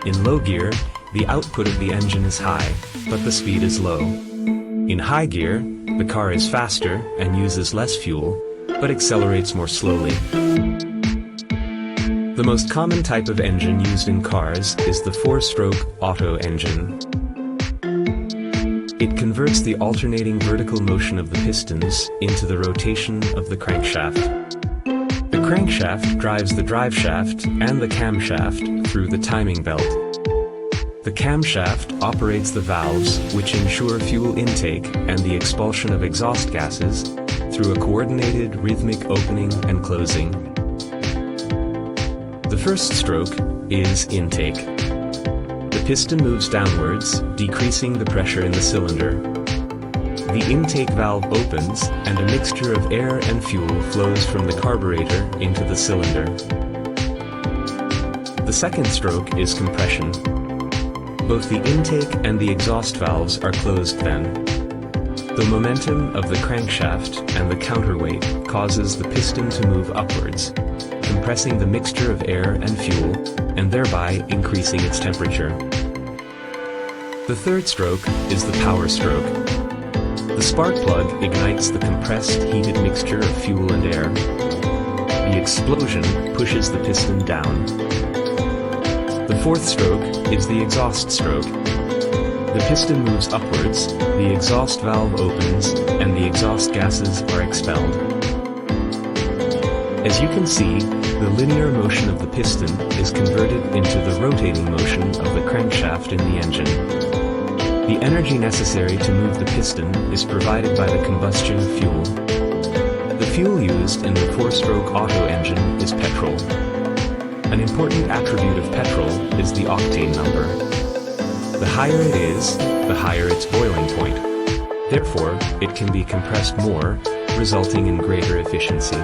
In low gear, the output of the engine is high, but the speed is low. In high gear, the car is faster and uses less fuel, but accelerates more slowly. The most common type of engine used in cars is the 4-stroke Otto engine. It converts the alternating vertical motion of the pistons into the rotation of the crankshaft. The crankshaft drives the driveshaft and the camshaft through the timing belt. The camshaft operates the valves which ensure fuel intake and the expulsion of exhaust gases through a coordinated rhythmic opening and closing. The first stroke is intake. The piston moves downwards, decreasing the pressure in the cylinder. The intake valve opens and a mixture of air and fuel flows from the carburetor into the cylinder. The second stroke is compression. Both the intake and the exhaust valves are closed then. The momentum of the crankshaft and the counterweight causes the piston to move upwards, compressing the mixture of air and fuel and thereby increasing its temperature. The third stroke is the power stroke. The spark plug ignites the compressed heated mixture of fuel and air. The explosion pushes the piston down. The fourth stroke is the exhaust stroke. The piston moves upwards, the exhaust valve opens, and the exhaust gases are expelled. As you can see, the linear motion of the piston is converted into the rotating motion of the crankshaft in the engine. The energy necessary to move the piston is provided by the combustion of fuel. The fuel used in the 4-stroke Otto engine is petrol. An important attribute of petrol is the octane number. The higher it is, the higher its boiling point. Therefore, it can be compressed more, resulting in greater efficiency.